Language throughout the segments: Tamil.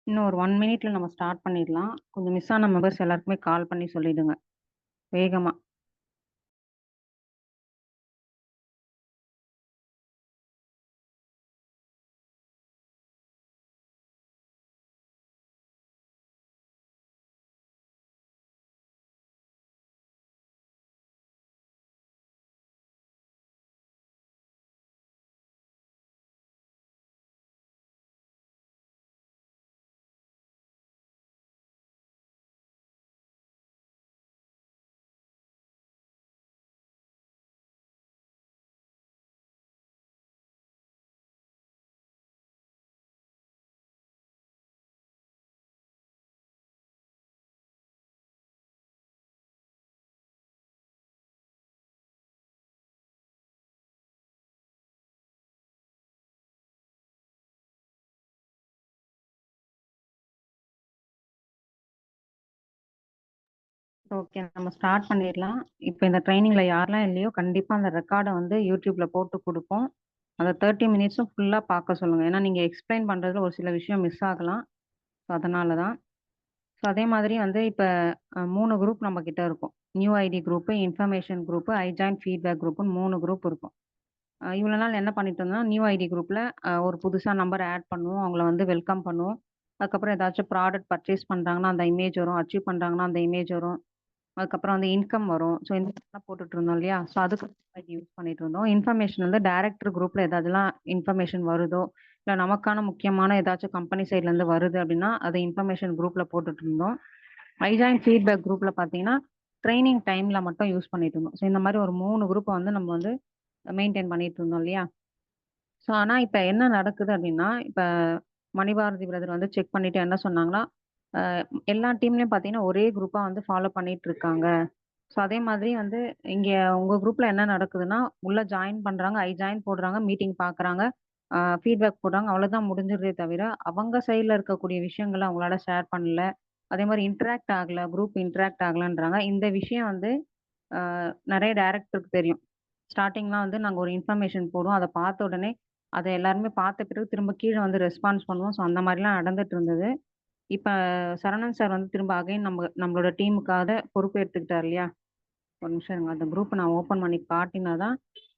இன்னும் ஒரு 1 மினிட்ல நம்ம ஸ்டார்ட் பண்ணிடலாம். கொஞ்சம் மிஸ் ஆன மெம்பர்ஸ் எல்லாருக்குமே கால் பண்ணி சொல்லிடுங்க. வேகமா. ஓகே. நம்ம ஸ்டார்ட் பண்ணிடலாம். இப்ப இந்த ட்ரெய்னிங்ல யாரெல்லாம் இல்லையோ, கண்டிப்பா அந்த ரெக்கார்ட வந்து YouTubeல போட்டு குடுப்போம். அந்த 30 மினிட்ஸும் ஃபுல்லா பார்க்க சொல்லுங்க. ஏன்னா, நீங்க எக்ஸ்ப்ளைன் பண்றதுல ஒரு சில விஷயம் மிஸ் ஆகலாம். ஸோ, அதனால தான். ஸோ, அதே மாதிரி வந்து இப்ப 3 குரூப் நம்ம கிட்ட இருக்கும். New ID group, information group, I join feedback குரூப்னு 3 குரூப் இருக்கும். இவ்வளோ நாள் என்ன பண்ணிட்டு இருந்தோம்னா, நியூ ஐடி குரூப்ல ஒரு புதுசா நம்பர் ஆட் பண்ணுவோம். அவங்கள வந்து வெல்கம் பண்ணுவோம். அதுக்கப்புறம் ஏதாச்சும் ப்ராடக்ட் பர்ச்சேஸ் பண்றாங்கன்னா, அந்த இமேஜ் வரும். அச்சீவ் பண்றாங்கன்னா, அந்த இமேஜ் வரும். அதுக்கப்புறம் வந்து இன்கம் வரும். ஸோ இந்த மாதிரிலாம் போட்டுட்டு இருந்தோம் இல்லையா? ஸோ அதுக்கு ஐடி யூஸ் பண்ணிட்டு இருந்தோம். இன்ஃபர்மேஷன் வந்து டைரக்டர் குரூப்ல ஏதாச்சுலாம் இன்ஃபர்மேஷன் வருதோ, இல்ல நமக்கான முக்கியமான ஏதாச்சும் கம்பெனி சைட்ல இருந்து வருது அப்படின்னா, அத இன்ஃபர்மேஷன் குரூப்ல போட்டுட்டு இருந்தோம். ஐஜாயின் ஃபீட்பேக் குரூப்ல பார்த்தீங்கன்னா, ட்ரெய்னிங் டைம்ல மட்டும் யூஸ் பண்ணிட்டு இருந்தோம். ஸோ இந்த மாரி ஒரு 3 குரூப்ப வந்து நம்ம வந்து மெயின்டெயின் பண்ணிட்டு இருந்தோம் இல்லையா? ஸோ ஆனா இப்ப என்ன நடக்குது அப்டின்னா, இப்ப மணிபாரதி பிரதர் வந்து செக் பண்ணிட்டு என்ன சொன்னாங்கன்னா, அ எல்லா டீம்லயும் பார்த்தீங்கன்னா, ஒரே குரூப்பா வந்து ஃபாலோ பண்ணிட்டு இருக்காங்க. ஸோ அதே மாதிரி வந்து இங்க உங்க குரூப்ல என்ன நடக்குதுன்னா, உள்ள ஜாயின் பண்றாங்க, ஐ ஜாயின் போடுறாங்க, மீட்டிங் பார்க்குறாங்க, ஃபீட்பேக் போடுறாங்க. அவ்வளோதான் முடிஞ்சிருதே தவிர, அவங்க சைட்ல இருக்கக்கூடிய விஷயங்கள அவங்களால ஷேர் பண்ணல. அதே மாரி இன்டராக்ட் ஆகல, குரூப் இன்டராக்ட் ஆகலன்றாங்க. இந்த விஷயம் வந்து நெறைய டைரக்டருக்கு தெரியும். ஸ்டார்ட்டிங்லாம் வந்து நாங்க ஒரு இன்ஃபர்மேஷன் போடுவோம். அத பார்த்த உடனே அத எல்லாருமே பார்த்த பிறகு திரும்ப கீழ வந்து ரெஸ்பான்ஸ் பண்ணுவோம். ஸோ அந்த மாரிலாம் நடந்துட்டு இருந்தது. இப்ப சரவணன் சார் வந்து திரும்ப அகைன் நம்மளோட டீமுக்காக பொறுப்பு எடுத்துக்கிட்டார் இல்லையா? ஒரு நிமிஷம் இருங்க. அந்த குரூப்ப நான் ஓப்பன் பண்ணி காட்டினா தான்,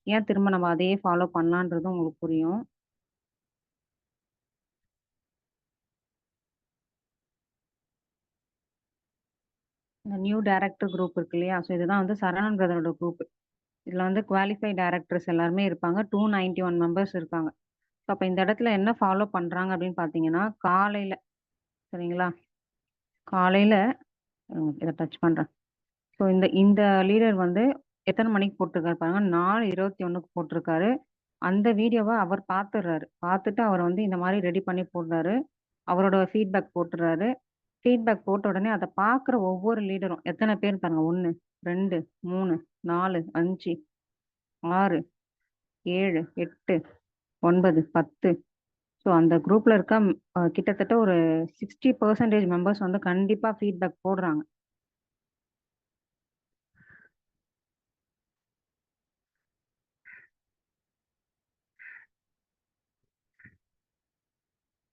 ஏன் திரும்ப நம்ம அதையே ஃபாலோ பண்ணலான்றது உங்களுக்கு புரியும். இந்த நியூ டைரக்டர் குரூப் இருக்கு இல்லையா? ஸோ இதுதான் வந்து சரவணன் பிரதரோட குரூப். இதுல வந்து குவாலிஃபைட் டைரக்டர்ஸ் எல்லாருமே இருப்பாங்க. 291 மெம்பர்ஸ் இருக்காங்க. ஸோ அப்ப இந்த இடத்துல என்ன ஃபாலோ பண்றாங்க அப்படின்னு பார்த்தீங்கன்னா, காலையில சரிங்களா? காலையில இத டச் பண்றேன். ஸோ இந்த இந்த லீடர் வந்து எத்தன மணிக்கு போட்டிருக்காரு பாருங்க. 4:21க்கு போட்டிருக்காரு. அந்த வீடியோவ அவர் பார்த்துடுறாரு. பார்த்துட்டு அவர் வந்து இந்த மாரி ரெடி பண்ணி போடுறாரு. அவரோட ஃபீட்பேக் போட்டுறாரு. ஃபீட்பேக் போட்ட உடனே அத பார்க்குற ஒவ்வொரு லீடரும் எத்தன பேர் பாருங்க. 1, 2, 3, 4, 5, 6, 7, 8, 9, 10. ஸோ அந்த குரூப்ல இருக்க கிட்டத்தட்ட ஒரு 60% மெம்பர்ஸ் வந்து கண்டிப்பா ஃபீட்பேக் போடுறாங்க.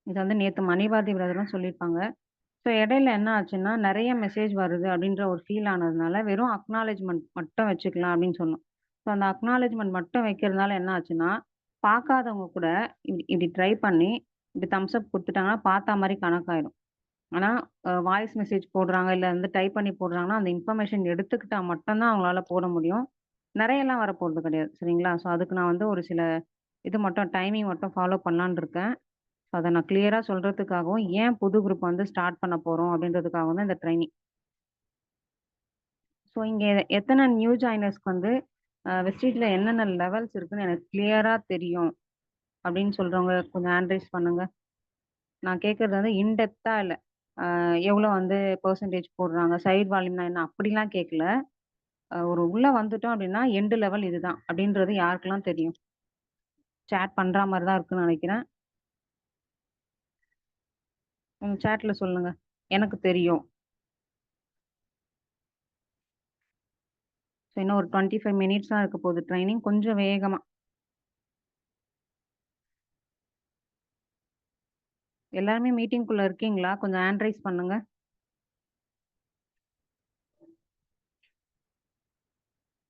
இத வந்து நேத்து மணிபாரதி பிரதரும் சொல்லியிருப்பாங்க. ஸோ இடையில என்ன ஆச்சுன்னா, நெறைய மெசேஜ் வருது அப்படின்ற ஒரு ஃபீல் ஆனதுனால, வெறும் அக்னாலெட்ஜ்மென்ட் மட்டும் வச்சுக்கலாம் அப்படின்னு சொன்னோம். ஸோ அந்த அக்னாலெட்ஜ்மென்ட் மட்டும் வைக்கிறதுனால என்ன ஆச்சுன்னா, பார்க்காதவங்க கூட இப்படி ட்ரை பண்ணி, இப்படி தம்ஸ் அப் குடுத்துட்டாங்கன்னா, பார்த்தா மாரி கணக்காயிடும். ஆனா, வாய்ஸ் மெசேஜ் போடுறாங்க, இல்ல வந்து டைப் பண்ணி போடுறாங்கன்னா, அந்த இன்ஃபர்மேஷன் எடுத்துக்கிட்டா மட்டும் தான் அவங்களால போட முடியும். நெறையலாம் வரப்போறது கிடையாது. சரிங்களா? ஸோ அதுக்கு நான் வந்து ஒரு சில இது மட்டும் டைமிங் மட்டும் ஃபாலோ பண்ணலான்னு இருக்கேன். அத நான் கிளியரா சொல்றதுக்காகவும், ஏன் புது குரூப் வந்து ஸ்டார்ட் பண்ண போறோம் அப்படின்றதுக்காகவும் தான் இந்த ட்ரெய்னிங். ஸோ இங்க எத்தன நியூ ஜாயினர்ஸ்க்கு வந்து வெஸ்டீஜ்ல என்னென்ன லெவல்ஸ் இருக்குன்னு எனக்கு கிளியரா தெரியும் அப்படின்னு சொல்றவங்க கொஞ்சம் ஹேண்ட் ரைஸ் பண்ணுங்க. நான் கேட்கறது வந்து இன் டெப்த்தா இல்ல. எவ்வளோ வந்து பெர்சன்டேஜ் போடுறாங்க, சைடு வால்யூம்னா என்ன அப்படிலாம் கேட்கல. ஒரு உள்ள வந்துட்டோம் அப்படின்னா, எண்ட் லெவல் இதுதான் அப்படின்றது யாருக்கெல்லாம் தெரியும்? சேட் பண்ற மாரி தான் இருக்குன்னு நெனைக்கிறேன். சேட்ல சொல்லுங்க. எனக்கு தெரியும். ஸோ இன்னும் ஒரு 25 மினிட்ஸ் தான் இருக்க போகுது ட்ரெய்னிங். கொஞ்சம் வேகமா எல்லாருமே மீட்டிங்குள்ள இருக்கீங்களா? கொஞ்சம் ஹேண்ட் ரைஸ் பண்ணுங்க.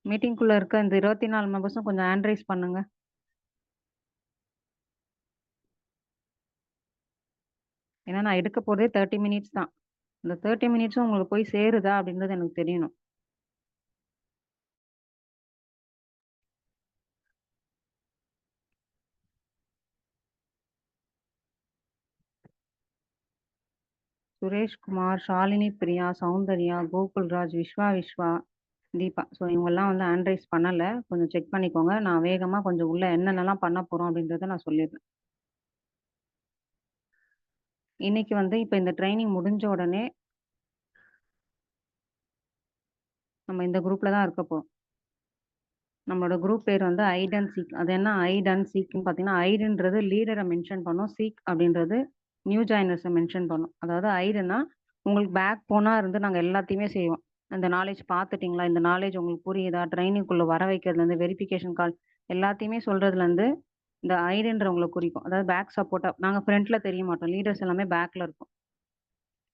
மீட்டிங்குள்ள இருக்க இந்த 24 மெம்பர்ஸும் கொஞ்சம் ஹேண்ட் ரைஸ் பண்ணுங்க. ஏன்னா நான் எடுக்க போறதே 30 மினிட்ஸ் தான். இந்த 30 மினிட்ஸும் உங்களுக்கு போய் சேருதா அப்படின்றது எனக்கு தெரியணும். சுரேஷ்குமார், ஷாலினி பிரியா, சௌந்தர்யா, கோகுல்ராஜ், விஸ்வா, தீபா. ஸோ இவங்கலாம் வந்து ஹேண்ட் ரைஸ் பண்ணல. கொஞ்சம் செக் பண்ணிக்கோங்க. நான் வேகமா கொஞ்சம் உள்ள என்னென்னலாம் பண்ண போறோம் அப்படின்றத நான் சொல்லிடுறேன். இன்னைக்கு வந்து இப்ப இந்த ட்ரெய்னிங் முடிஞ்ச உடனே நம்ம இந்த குரூப்ல தான் இருக்க போறோம். நம்மளோட குரூப் பேர் வந்து ஹைட் அண்ட் சீக். அது என்ன ஹைட் அண்ட் சீக்ன்னு பார்த்தீங்கன்னா, ஹைடுன்றது லீடர மென்ஷன் பண்ணும். சீக் அப்படின்றது நியூ ஜாயினர்ஸ மென்ஷன் பண்ணும். அதாவது ஹைடுன்னா, உங்களுக்கு பேக் போனா இருந்து நாங்க எல்லாத்தையுமே செய்வோம். அந்த நாலேட்ஜ் பார்த்துட்டீங்களா? இந்த நாலேட்ஜ் உங்களுக்கு புரியுதா? ட்ரெய்னிங்குள்ள வர வைக்கிறதுலேருந்து, வெரிஃபிகேஷன் கால் எல்லாத்தையுமே சொல்றதுலேருந்து, இந்த ஹைடுன்றவங்கள குறிக்கும். அதாவது பேக் சப்போர்ட்டா நாங்க ஃப்ரண்ட்ல தெரிய மாட்டோம். லீடர்ஸ் எல்லாமே பேக்ல இருப்போம்.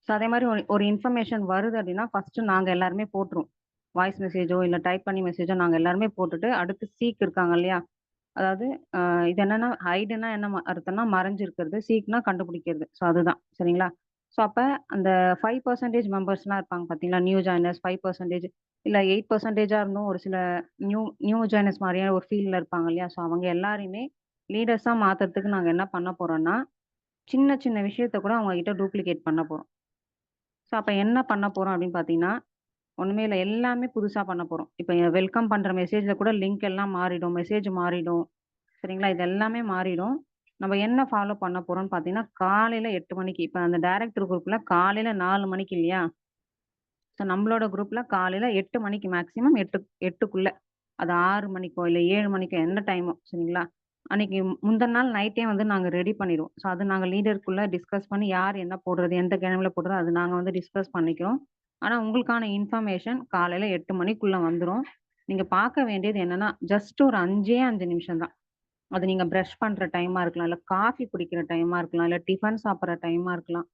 ஸோ அதே மாரி ஒரு இன்ஃபர்மேஷன் வருது அப்படின்னா, ஃபர்ஸ்ட்டு நாங்க எல்லாருமே போட்டுருவோம். வாய்ஸ் மெசேஜோ, இல்ல டைப் பண்ணி மெசேஜோ நாங்க எல்லாருமே போட்டுட்டு, அடுத்து சீக் இருக்காங்க இல்லையா? அதாவது இது என்னன்னா, ஹைடுன்னா என்ன அர்த்தம்னா மறைஞ்சிருக்கிறது. சீக்னா கண்டுபிடிக்கிறது. ஸோ அதுதான். சரிங்களா? ஸோ அப்ப அந்த 5% மெம்பர்ஸ்லாம் இருப்பாங்க பார்த்தீங்களா? நியூ ஜாயினர்ஸ் 5% இல்ல 8%ஆ இருந்தும் ஒரு சில நியூ நியூ ஜாயினர்ஸ் மாரியான ஒரு ஃபீல்ட்ல இருப்பாங்க இல்லையா? ஸோ அவங்க எல்லாரையுமே லீடர்ஸா மாத்துறதுக்கு நாங்க என்ன பண்ண போறோம்னா, சின்ன சின்ன விஷயத்த கூட அவங்க கிட்ட டூப்ளிகேட் பண்ண போறோம். ஸோ அப்ப என்ன பண்ண போறோம் அப்படின்னு பார்த்தீங்கன்னா, ஒண்ணுமே இல்ல. எல்லாமே புதுசா பண்ண போறோம். இப்ப வெல்கம் பண்ற மெசேஜ்ல கூட லிங்க் எல்லாம் மாறிடும். மெசேஜ் மாறிடும். சரிங்களா? இது எல்லாமே மாறிடும். நம்ம என்ன ஃபாலோ பண்ண போறோம்ன்னு பார்த்தீங்கன்னா, காலையில 8 மணிக்கு இப்ப அந்த டைரக்டர் குரூப்ல காலையில 4 மணிக்கு இல்லையா? ஸோ நம்மளோட குரூப்ல காலையில 8 மணிக்கு மேக்ஸிமம் 8க்குள்ள. அது 6 மணிக்கோ, இல்ல 7 மணிக்கோ எந்த டைமோ சரிங்களா? அன்னைக்கு முந்தின நாள் நைட்டே வந்து நாங்க ரெடி பண்ணிருவோம். ஸோ அது நாங்க லீடருக்குள்ள டிஸ்கஸ் பண்ணி யார் என்ன போடுறது, எந்த கிழமையில போடுறது அது நாங்க வந்து டிஸ்கஸ் பண்ணிக்கிறோம். ஆனா உங்களுக்கான இன்ஃபர்மேஷன் காலையில 8 மணிக்குள்ள வந்துரும். நீங்க பார்க்க வேண்டியது என்னன்னா, ஜஸ்ட் ஒரு 5 நிமிஷம் தான். அது நீங்க பிரஷ் பண்ற டைமா இருக்கலாம், இல்ல காஃபி குடிக்கிற டைமா இருக்கலாம், இல்ல டிஃபன் சாப்பிடுற டைமா இருக்கலாம்.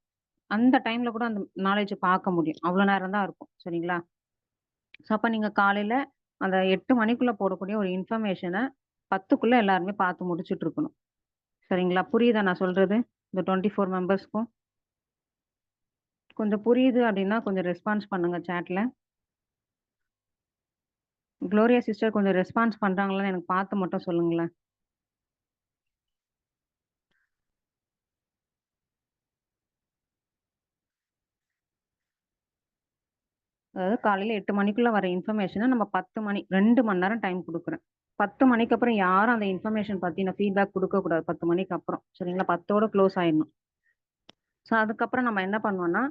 அந்த டைம்ல கூட அந்த நாலேட்ஜ பார்க்க முடியும். அவ்வளோ நேரம் தான் இருக்கும். சரிங்களா? ஸோ அப்ப நீங்க காலையில அந்த 8 மணிக்குள்ள போடக்கூடிய ஒரு இன்ஃபர்மேஷன 10க்குள்ள எல்லாருமே பார்த்து முடிச்சுட்டு இருக்கணும். சரிங்களா? புரியுதா நான் சொல்றது? இந்த 24 மெம்பர்ஸ்க்கும்? கொஞ்சம் புரியுது அப்டின்னா கொஞ்சம் ரெஸ்பான்ஸ் பண்ணுங்க சாட்ல. குளோரியா சிஸ்டர் கொஞ்சம் ரெஸ்பான்ஸ் பண்றாங்களான்னு எனக்கு பார்த்து மட்டும் சொல்லுங்களேன். அதாவது காலையில 8 மணிக்குள்ள வர இன்ஃபர்மேஷன நம்ம 10 மணி 2 மணி நேரம் டைம் குடுக்குறேன். 10 மணிக்கு அப்புறம் யாரும் அந்த இன்ஃபர்மேஷன் பத்தின ஃபீட்பேக் குடுக்கக்கூடாது 10 மணிக்கு அப்புறம். சரிங்களா? 10ஓட க்ளோஸ் ஆயிடணும். ஸோ அதுக்கப்புறம் நம்ம என்ன பண்ணுவோம்னா,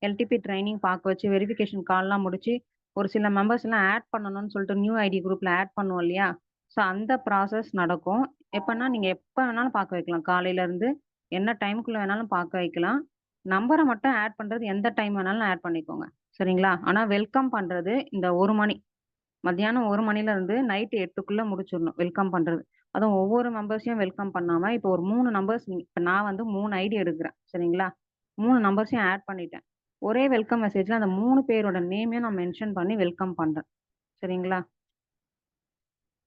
எல்டிபி ட்ரெய்னிங் பார்க்க வச்சு வெரிஃபிகேஷன் கால்லாம் முடிச்சு, ஒரு சில மெம்பர்ஸ்லாம் ஆட் பண்ணணும்னு சொல்லிட்டு நியூ ஐடி குரூப்ல ஆட் பண்ணுவோம் இல்லையா? ஸோ அந்த ப்ராசஸ் நடக்கும். எப்பன்னா நீங்க எப்ப வேணாலும் பார்க்க வைக்கலாம். காலையில இருந்து என்ன டைம்க்குள்ள வேணாலும் பார்க்க வைக்கலாம். நம்பர மட்டும் ஆட் பண்றது எந்த டைம் வேணாலும் ஆட் பண்ணிக்கோங்க. சரிங்களா? ஆனா வெல்கம் பண்றது இந்த 1 மணி. மத்தியானம் 1 மணில இருந்து நைட் 8க்குள்ள முடிச்சிடணும் வெல்கம் பண்றது. அதுவும் ஒவ்வொரு மெம்பர்ஸையும் வெல்கம் பண்ணாம, இப்போ ஒரு 3 நம்பர்ஸ் இப்ப நான் வந்து 3 ஐடி எடுக்கிறேன். சரிங்களா? 3 நம்பர்ஸையும் ஆட் பண்ணிட்டேன். ஒரே வெல்கம் மெசேஜ்ல அந்த 3 பேரோட நேமையும் நான் மென்ஷன் பண்ணி வெல்கம் பண்றேன். சரிங்களா?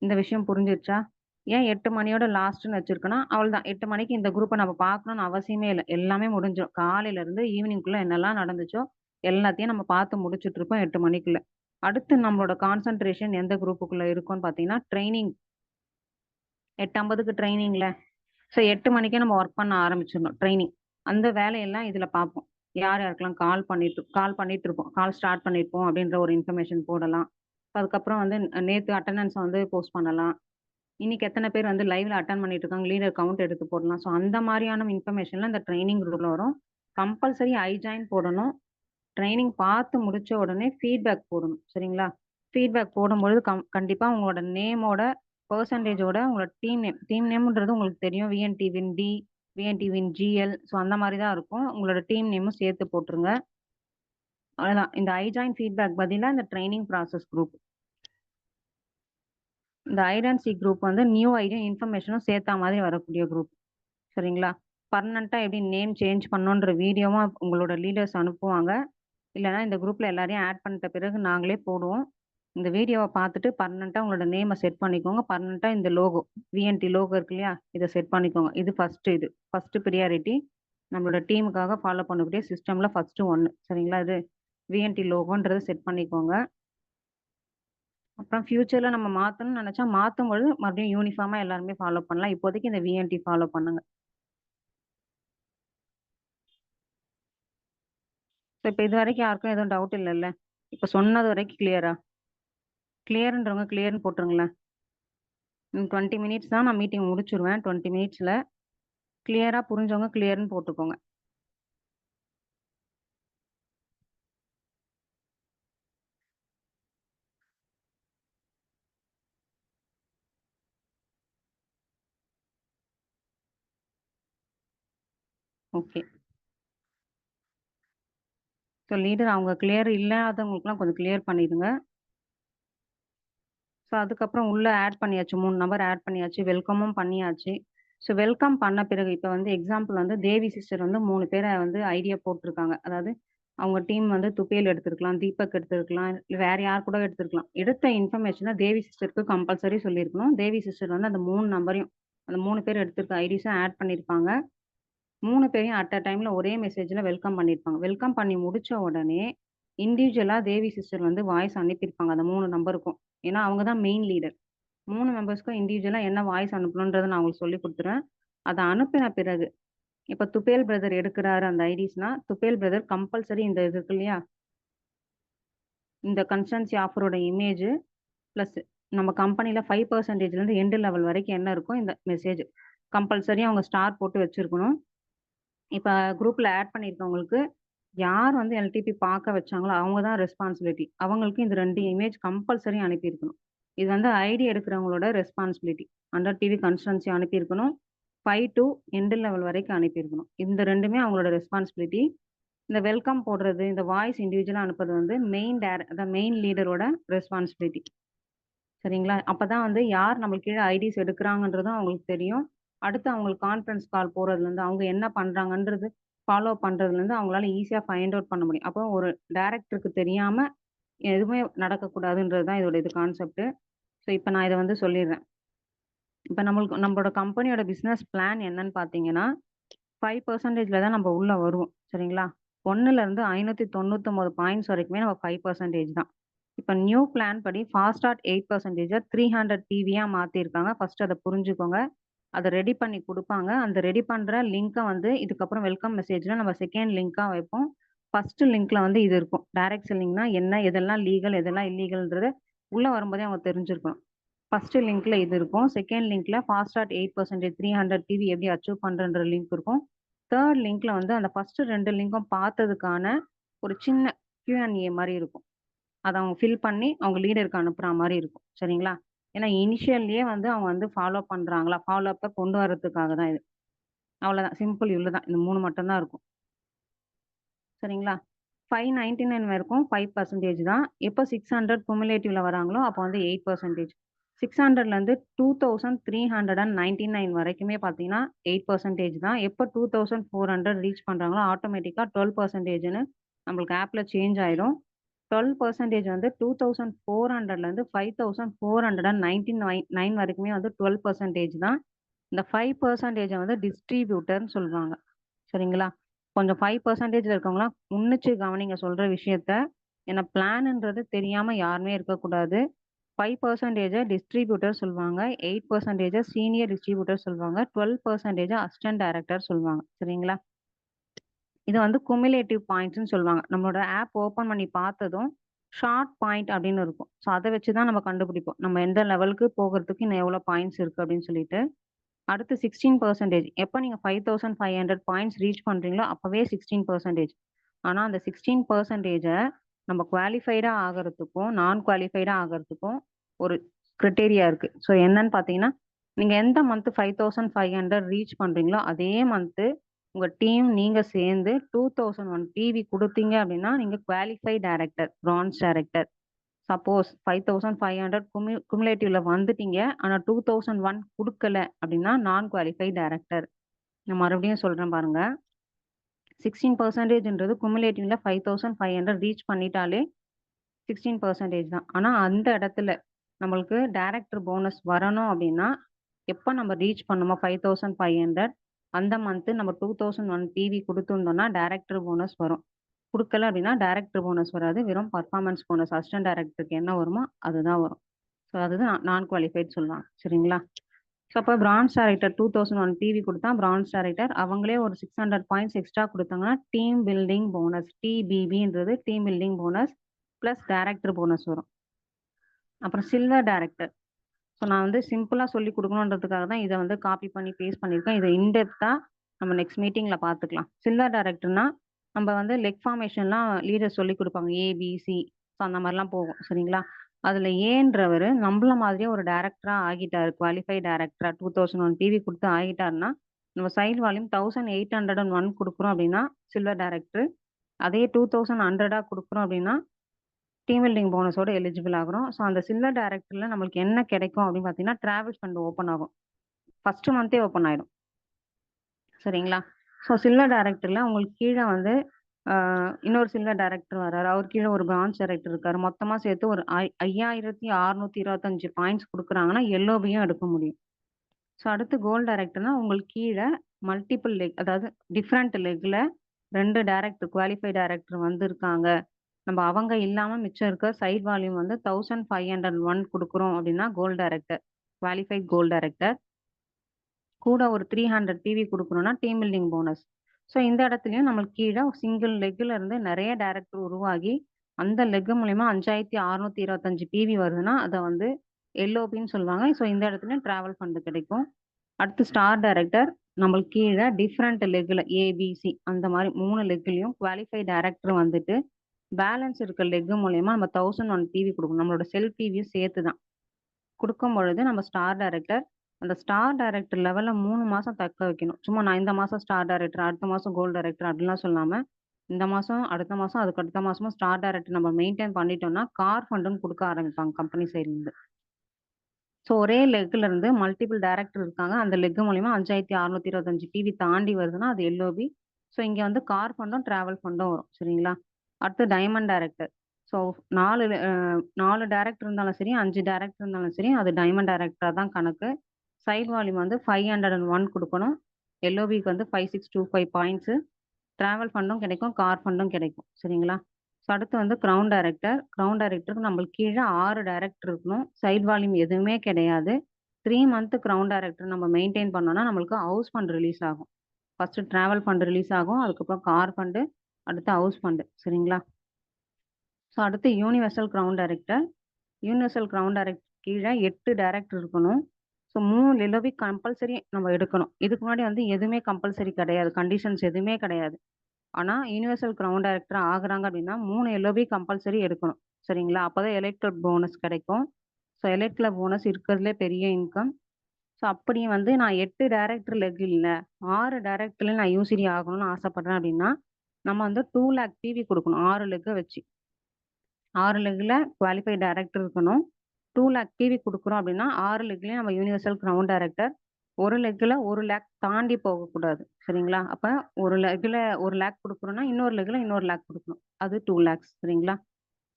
இந்த விஷயம் புரிஞ்சிருச்சா? ஏன் 8 மணியோட லாஸ்ட்ன்னு வச்சிருக்கேன்னா, அவ்வளதான் 8 மணிக்கு இந்த குரூப்ப நம்ம பார்க்கணும்னு அவசியமே இல்ல. எல்லாமே முடிஞ்சிரும். காலையில இருந்து ஈவினிங்குள்ள என்னலாம் நடந்துச்சோ, எல்லாத்தையும் நம்ம பார்த்து முடிச்சுட்டு இருப்போம் 8 மணிக்குள்ள. அடுத்து நம்மளோட கான்சன்ட்ரேஷன் எந்த குரூப்புக்குள்ள இருக்கும்ன்னு பார்த்தீங்கன்னா, ட்ரெய்னிங் 8:50க்கு ட்ரெய்னிங்ல. ஸோ 8 மணிக்கே நம்ம ஒர்க் பண்ண ஆரம்பிச்சிடணும் ட்ரெய்னிங். அந்த வேலையெல்லாம் இதுல பார்ப்போம். யார் யாருக்கெல்லாம் கால் பண்ணிட்டு இருப்போம். கால் ஸ்டார்ட் பண்ணியிருப்போம் அப்படின்ற ஒரு இன்ஃபர்மேஷன் போடலாம். அதுக்கப்புறம் வந்து நேத்து அட்டெண்டன்ஸ வந்து போஸ்ட் பண்ணலாம். இன்னைக்கு எத்தன பேர் வந்து லைவ்ல அட்டெண்ட் பண்ணிட்டு இருக்காங்க, லீடர் கவுண்ட் எடுத்து போடலாம். ஸோ அந்த மாரியான இன்ஃபர்மேஷன்லாம் இந்த ட்ரெய்னிங் குரூப்ல வரும். கம்பல்சரி ஐ ஜாயின் போடணும். ட்ரெய்னிங் பார்த்து முடிச்ச உடனே ஃபீட்பேக் போடணும். சரிங்களா? ஃபீட்பேக் போடும்பொழுது கண்டிப்பா உங்களோட நேமோட பெர்சன்டேஜோட உங்களோட டீம் நேம்ன்றது உங்களுக்கு தெரியும். VND win D, VND win GL. So அந்த மாரி தான் இருக்கும். உங்களோட டீம் நேமும் சேர்த்து போட்டுருங்க. அவ்வளதான். இந்த ஐ ஜாயின் ஃபீட்பேக் பதிலா இந்த ட்ரெய்னிங் ப்ராசஸ் குரூப். இந்த ஹைட் அண்ட் சீக் குரூப் வந்து நியூ ஐடியும், இன்ஃபர்மேஷனும் சேர்த்தா மாதிரி வரக்கூடிய குரூப். சரிங்களா? பர்மனெண்ட்டாக எப்படி நேம் சேஞ்ச் பண்ணணுன்ற வீடியோவும் உங்களோட லீடர்ஸ் அனுப்புவாங்க. இல்லைனா இந்த குரூப்பில் எல்லாரையும் ஆட் பண்ணிட்ட பிறகு நாங்களே போடுவோம். இந்த வீடியோவை பார்த்துட்டு பர்மனெண்ட்டாக உங்களோட நேமை செட் பண்ணிக்கோங்க. பர்மனெண்ட்டாக இந்த லோகோ விஎன்டி லோகோ இருக்கு இல்லையா, இதை செட் பண்ணிக்கோங்க. இது ஃபஸ்ட்டு ப்ரியாரிட்டி. நம்மளோட டீமுக்காக ஃபாலோ பண்ணக்கூடிய சிஸ்டமில் ஃபஸ்ட்டு ஒன்று. சரிங்களா? இது விஎன்டி லோகோன்றதை செட் பண்ணிக்கோங்க. அப்புறம் ஃபியூச்சரில் நம்ம மாற்றணும்னு நினச்சா மாற்றும்பொழுது மறுபடியும் யூனிஃபார்மாக எல்லாருமே ஃபாலோ பண்ணலாம். இப்போதைக்கு இந்த விஎன்டி ஃபாலோ பண்ணுங்க. ஸோ இப்போ இது வரைக்கும் யாருக்கும் எதுவும் டவுட் இல்லைல்ல? இப்போ சொன்னது வரைக்கும் கிளியரா? கிளியர்ன்றவங்க கிளியர்னு போட்டுருங்களேன். 20 மினிட்ஸ் தான் நான் மீட்டிங் முடிச்சுருவேன். 20 மினிட்ஸில் கிளியராக புரிஞ்சவங்க கிளியர்னு போட்டுக்கோங்க. ஓகே. ஸோ லீடர் அவங்க கிளியர் இல்லாதவங்களுக்குலாம் கொஞ்சம் கிளியர் பண்ணிடுங்க. ஸோ அதுக்கப்புறம் உள்ளே ஆட் பண்ணியாச்சு. 3 நம்பர் ஆட் பண்ணியாச்சு. வெல்கமும் பண்ணியாச்சு. ஸோ வெல்கம் பண்ண பிறகு இப்போ வந்து எக்ஸாம்பிள் வந்து தேவி சிஸ்டர் வந்து 3 பேரை வந்து ஐடியா போட்டிருக்காங்க. அதாவது அவங்க டீம் வந்து துப்பேல் எடுத்திருக்கலாம், தீபக் எடுத்திருக்கலாம், இல்லை வேற யார் கூட எடுத்திருக்கலாம். எடுத்த இன்ஃபர்மேஷனை தேவி சிஸ்டருக்கு கம்பல்சரி சொல்லியிருக்கணும். தேவி சிஸ்டர் வந்து அந்த 3 நம்பரையும் அந்த 3 பேர் எடுத்திருக்க ஐடிஸும் ஆட் பண்ணியிருப்பாங்க. 3 பேரையும் அட் அ டைம்ல ஒரே மெசேஜ்ல வெல்கம் பண்ணியிருப்பாங்க. வெல்கம் பண்ணி முடிச்ச உடனே இண்டிவிஜுவலா தேவி சிஸ்டர் வந்து வாய்ஸ் அனுப்பியிருப்பாங்க அந்த 3 நம்பருக்கும். ஏன்னா அவங்க தான் மெயின் லீடர். 3 மெம்பர்ஸ்க்கும் இண்டிவிஜுவலா என்ன வாய்ஸ் அனுப்பணுன்றத நான் உங்களுக்கு சொல்லிக் குடுத்துருவேன். அத அனுப்பின பிறகு, இப்ப துபேல் பிரதர் எடுக்குறாரு அந்த ஐடிஸ்னா, துபேல் பிரதர் கம்பல்சரி இந்த இது இருக்கு இல்லையா? இந்த கன்ஸ்டன்சி ஆஃபரோட இமேஜ் பிளஸ் நம்ம கம்பெனில 5% இருந்து எண்ட் லெவல் வரைக்கும் என்ன இருக்கோ இந்த மெசேஜ் கம்பல்சரி அவங்க ஸ்டார் போட்டு வச்சிருக்கணும். இப்ப குரூப்ல ஆட் பண்ணியிருக்கவங்களுக்கு யார் வந்து எல்டிபி பார்க்க வச்சாங்களோ அவங்க தான் ரெஸ்பான்சிபிலிட்டி. அவங்களுக்கு இந்த 2 இமேஜ் கம்பல்சரி அனுப்பியிருக்கணும். இது வந்து ஐடி எடுக்கிறவங்களோட ரெஸ்பான்சிபிலிட்டி. அண்டர் டிவி கன்ஸ்டன்சி அனுப்பியிருக்கணும். 5 டூ எண்ட் லெவல் வரைக்கும் அனுப்பியிருக்கணும். இந்த 2மே அவங்களோட ரெஸ்பான்சிபிலிட்டி. இந்த வெல்கம் போடுறது, இந்த வாய்ஸ் இண்டிவிஜுவலா அனுப்புறது வந்து அதான் மெயின் லீடரோட ரெஸ்பான்சிபிலிட்டி. சரிங்களா? அப்பதான் வந்து யார் நம்மளுக்கு கீழ ஐடிஸ் எடுக்குறாங்கன்றதும் அவங்களுக்கு தெரியும். அடுத்து அவங்களுக்கு கான்ஃபரன்ஸ் கால் போறதுலருந்து, அவங்க என்ன பண்றாங்கன்றது ஃபாலோ பண்றதுலருந்து அவங்களால ஈஸியா ஃபைண்ட் அவுட் பண்ண முடியும். அப்போ ஒரு டைரக்டருக்கு தெரியாம எதுவுமே நடக்கக்கூடாதுன்றது தான் இதோட கான்செப்ட். ஸோ இப்ப நான் இத வந்து சொல்லிர்றேன். இப்ப நம்மளோட கம்பெனியோட பிசினஸ் பிளான் என்னன்னு பார்த்தீங்கன்னா, 5%ல தான் நம்ம உள்ள வருவோம். சரிங்களா? 1ல இருந்து 599 பாயிண்ட்ஸ் வரைக்குமே நம்ம 5% தான். இப்ப நியூ பிளான் படி ஃபாஸ்ட் ஸ்டார்ட் 8% 300 பிவியா மாத்திருக்காங்க. ஃபர்ஸ்ட் அத புரிஞ்சுக்கோங்க. அத ரெடி பண்ணி குடுப்பாங்க. அந்த ரெடி பண்ற லிங்க்க வந்து இதுக்கப்புறம் வெல்கம் மெசேஜ்ல நம்ம செகண்ட் லிங்க்கா வைப்போம். ஃபர்ஸ்ட் லிங்க்ல வந்து இது இருக்கும். டைரக்ட் செல்லிங்னா என்ன? எதெல்லாம் லீகல், எதெல்லாம் இல்லீகல்ன்றத உள்ள வரும்போதே அவங்க தெரிஞ்சிருக்கணும். ஃபர்ஸ்ட் லிங்க்ல இது இருக்கும். செகண்ட் லிங்க்ல ஃபாஸ்ட் ஸ்டார்ட் 8% 300 டிவி எப்படி அச்சீவ் பண்றன்ற லிங்க் இருக்கும். தேர்ட் லிங்க்ல வந்து அந்த ஃபர்ஸ்ட் 2 லிங்க்கும் பார்த்ததுக்கான ஒரு சின்ன Q&A மாரி இருக்கும். அத அவங்க ஃபில் பண்ணி அவங்க லீடருக்கு அனுப்புற மாரி இருக்கும். சரிங்களா? ஏன்னா இனிஷியல்லயே வந்து அவங்க வந்து ஃபாலோ பண்றாங்களா? ஃபாலோ அப்ப கொண்டு வரதுக்காக தான் இது. அவ்வளோதான். சிம்பிள் இவ்வளோதான். இந்த 3 மட்டும் தான் இருக்கும். சரிங்களா? 599 வரைக்கும் 5% தான். எப்போ 600 குமுலேட்டிவ்ல வராங்களோ, அப்போ வந்து 8%. 600லேருந்து 2399 வரைக்குமே பார்த்தீங்கன்னா, 8% தான். எப்போ 2400 ரீச் பண்றாங்களோ, ஆட்டோமேட்டிக்கா 12%ன்னு நம்மளுக்கு ஆப்ல சேஞ்ச் ஆயிடும். 12% வந்து 2400லேருந்து 5499 வரைக்குமே வந்து 12% தான். இந்த 5% வந்து டிஸ்ட்ரிபியூட்டர்ன்னு சொல்லுவாங்க. சரிங்களா? கொஞ்சம் 5%ல இருக்கவங்கலாம் உன்னிச்சு கவனிங்க சொல்ற விஷயத்த. ஏன்னா பிளான்ன்றது தெரியாம யாருமே இருக்கக்கூடாது. 5% டிஸ்ட்ரிபியூட்டர் சொல்லுவாங்க. 8% சீனியர் டிஸ்ட்ரிபியூட்டர் சொல்லுவாங்க. 12% அசிஸ்டன்ட் டைரக்டர் சொல்லுவாங்க. சரிங்களா? இது வந்து குமுலேட்டிவ் பாயிண்ட்ஸ்ன்னு சொல்லுவாங்க. நம்மளோட ஆப் ஓப்பன் பண்ணி பார்த்ததும், ஷார்ட் பாயிண்ட் அப்படின்னு இருக்கும். ஸோ அத வச்சு தான் நம்ம கண்டுபிடிப்போம். நம்ம எந்த லெவலுக்கு போகறதுக்கு இன்னும் எவ்வளோ பாயிண்ட்ஸ் இருக்கு அப்படின்னு சொல்லிட்டு. அடுத்து 16% எப்ப நீங்க 5500 பாயிண்ட்ஸ் ரீச் பண்றீங்களோ, அப்பவே 16%. ஆனா அந்த 16%, நம்ம குவாலிஃபைடா ஆகறதுக்கும், நான் குவாலிஃபைடா ஆகறதுக்கும் ஒரு கிரைட்டீரியா இருக்கு. ஸோ என்னன்னு பார்த்தீங்கன்னா, நீங்க எந்த மந்த் 5500 ரீச் பண்றீங்களோ, அதே மந்த் உங்க டீம் நீங்க சேர்ந்து 2001 டிவி குடுத்தீங்க அப்படின்னா, நீங்க qualified director, France director. Suppose 5500 குமுலேட்டிவ்ல வந்துட்டீங்க. ஆனா 2001 குடுக்கல அப்படின்னா, நான் குவாலிஃபைட் டைரக்டர். நான் மறுபடியும் சொல்றேன் பாருங்க. 16%ன்றது குமுலேட்டிவ்ல 5500 ரீச் பண்ணிட்டாலே 16% தான். ஆனா அந்த இடத்துல நம்மளுக்கு டைரக்டர் போனஸ் வரணும் அப்படின்னா, எப்ப நம்ம ரீச் பண்ணுமோ 5500 அந்த மந்த் நம்ம 2001 டிவி குடுத்துருந்தோம்னா டைரக்டர் போனஸ் வரும். குடுக்கல அப்படின்னா டைரக்டர் போனஸ் வராது. வெறும் பெர்ஃபார்மன்ஸ் போனஸ் அசிஸ்டன்ட் டைரக்டருக்கு என்ன வருமோ அதுதான் வரும். ஸோ அதுதான் நான் குவாலிஃபைட் சொல்லலாம். சரிங்களா? ஸோ அப்போ பிரான்ஸ் டைரக்டர் 2001 டிவி குடுத்தா பிரான்ஸ் டைரக்டர் அவங்களே ஒரு 600 பாயிண்ட்ஸ் எக்ஸ்ட்ரா குடுத்தாங்கன்னா, டீம் பில்டிங் போனஸ் டிபிபின்றது team building bonus plus director bonus வரும். அப்புறம் சில்வர் டைரக்டர். ஸோ நான் வந்து சிம்பிளா சொல்லிக் குடுக்கணுன்றதுக்காக தான் இத வந்து காப்பி பண்ணி பேஸ்ட் பண்ணியிருக்கேன். இத இன் டெப்த்தா நம்ம நெக்ஸ்ட் மீட்டிங்ல பார்த்துக்கலாம். சில்வர் டைரக்டர்னா நம்ம வந்து லெக் ஃபார்மேஷன்லாம் லீடர் சொல்லிக் குடுப்பாங்க. ஏ, பி, சி ஸோ அந்த மாரிலாம் போகும். சரிங்களா? அதுல ஏன்றவரு நம்மள மாதிரியே ஒரு டைரக்டரா ஆகிட்டாரு. குவாலிஃபைட் டைரக்டரா 2001 டிவி குடுத்து ஆகிட்டாருன்னா, நம்ம சைட் வால்யூம் 1801 குடுக்குறோம் அப்படின்னா, சில்வர் டைரக்டர். அதே 2100 குடுக்குறோம் அப்படின்னா, டீம் பில்டிங் போனஸோட எலிஜிபிள் ஆகுறோம். ஸோ அந்த சில்வர் டைரக்டர்ல நம்மளுக்கு என்ன கிடைக்கும் அப்படின்னு பார்த்தீங்கன்னா, டிராவல் ஃபண்ட் ஓப்பன் ஆகும். ஃபர்ஸ்ட் மந்தே ஓப்பன் ஆயிடும். சரிங்களா? ஸோ சில்வர் டைரக்டர்ல உங்களுக்கு கீழ வந்து இன்னொரு சில்வர் டைரக்டர் வராரு. அவர் கீழ ஒரு பிரான்ஸ் டைரக்டர் இருக்காரு. மொத்தமா சேர்த்து ஒரு 5625 பாயிண்ட்ஸ் குடுக்குறாங்கன்னா, எல்ஓபியும் எடுக்க முடியும். ஸோ அடுத்து கோல்ட் டைரக்டர்னா உங்களுக்கு கீழ மல்டிபிள் லெக் அதாவது டிஃபரண்ட் லெக்ல 2 டைரக்டர் குவாலிஃபைட் டைரக்டர் வந்திருக்காங்க. நம்ம அவங்க இல்லாம மிச்சம் இருக்க சைட் வால்யூம் வந்து 1501 குடுக்குறோம் அப்படின்னா gold director. Qualified gold director. கூட ஒரு 300 டிவி குடுக்குறோம்னா டீம் பில்டிங் போனஸ். ஸோ இந்த இடத்துலயும் நம்மளுக்கு கீழ சிங்கிள் லெக்ல இருந்து நெறைய டைரக்டர் உருவாகி, அந்த லெக் மூலியமா 5625 டிவி வருதுன்னா, அத வந்து எல்ஓபின்னு சொல்லுவாங்க. ஸோ இந்த இடத்துலயும் டிராவல் ஃபண்ட் கிடைக்கும். அடுத்து ஸ்டார் டைரக்டர் நம்மளுக்கு கீழ டிஃபரண்ட் லெக்ல ஏ, பி, சி அந்த மாரி 3 லெக்லயும் குவாலிஃபைட் டைரக்டர் வந்துட்டு, பேலன்ஸ் இருக்க லெக் மூலியமா நம்ம 1001 டிவி குடுக்கணும். நம்மளோட செல்ஃப் டிவியும் சேர்த்து தான். குடுக்கும் பொழுது நம்ம ஸ்டார் டைரக்டர், அந்த ஸ்டார் டைரக்டர் லெவல்ல 3 மாசம் தக்க வைக்கணும். சும்மா நான் இந்த மாசம் ஸ்டார் டைரக்டர், அடுத்த மாசம் கோல்ட் டைரக்டர் அப்படிலாம் சொல்லாம, இந்த மாசம், அடுத்த மாசம், அதுக்கு அடுத்த மாசமும் ஸ்டார் டைரக்டர் நம்ம மெயின்டெயின் பண்ணிட்டோம்னா, கார் ஃபண்டுன்னு குடுக்க ஆரம்பிப்பாங்க கம்பெனி சைட்ல இருந்து. ஸோ ஒரே லெக்ல இருந்து மல்டிபிள் டைரக்டர் இருக்காங்க. அந்த லெக் மூலியமா 5625 டிவி தாண்டி வருதுன்னா, அது எல்ஓபி. ஸோ இங்க வந்து கார் ஃபண்டும், டிராவல் ஃபண்டும் வரும். சரிங்களா? அடுத்து டைமண்ட் டைரக்டர். ஸோ 4 டைரக்டர் இருந்தாலும் சரி, 5 டைரக்டர் இருந்தாலும் சரி, அது டைமண்ட் டைரக்டரா தான் கணக்கு. சைட் வால்யூம் வந்து 501 குடுக்கணும். எல்ஓபிக்கு வந்து 5625 பாயிண்ட்ஸ். டிராவல் ஃபண்டும் கிடைக்கும், கார் ஃபண்டும் கிடைக்கும். சரிங்களா? ஸோ அடுத்து வந்து கிரவுன் டைரக்டர். கிரவுன் டைரக்டருக்கு நம்மளுக்கு கீழ 6 டைரக்டர் இருக்கணும். சைட் வால்யூம் எதுவுமே கிடையாது. 3 மந்த் கிரவுன் டைரக்டர் நம்ம மெயின்டெயின் பண்ணோம்னா, நம்மளுக்கு ஹவுஸ் ஃபண்ட் ரிலீஸ் ஆகும். ஃபர்ஸ்ட் டிராவல் ஃபண்ட் ரிலீஸ் ஆகும். அதுக்கப்புறம் கார் ஃபண்ட், அடுத்து ஹவுஸ் ஃபண்ட். சரிங்களா? ஸோ அடுத்து universal crown director. Universal crown director கீழ 8 டைரக்டர் இருக்கணும். ஸோ 3 எல்ஓபி கம்பல்சரி நம்ம எடுக்கணும். இதுக்கு முன்னாடி வந்து எதுவுமே கம்பல்சரி கிடையாது. கண்டிஷன்ஸ் எதுவுமே கிடையாது. ஆனா, யுனிவர்சல் கிரவுன் டைரக்டர் ஆகுறாங்க அப்படின்னா, 3 எல்ஓபி கம்பல்சரி எடுக்கணும். சரிங்களா? அப்பதான் எலக்டட் போனஸ் கிடைக்கும். ஸோ எலக்ட்ல போனஸ் இருக்கிறதுலே பெரிய இன்கம். ஸோ அப்படி வந்து நான் 8 டைரக்டர் லெக் இல்ல, 6 டைரக்டர்ல நான் யூசிடி ஆகணும்னு ஆசைப்படுறேன் அப்படின்னா, நம்ம வந்து 2,00,000 டிவி குடுக்கணும். 6 லெக்க வச்சு. 6 லெக்ல குவாலிஃபைட் டைரக்டர் இருக்கணும். 2,00,000 டிவி குடுக்குறோம் அப்படின்னா, 6 லெக்லயும் நம்ம யுனிவர்சல் கிரவுன் டைரக்டர். ஒரு லெக்ல 1,00,000 தாண்டி போகக்கூடாது. சரிங்களா? அப்ப ஒரு லெக்ல 1,00,000 குடுக்குறோம்னா, இன்னொரு லெக்ல இன்னொரு 1,00,000 குடுக்கணும். அது 2,00,000 சரிங்களா?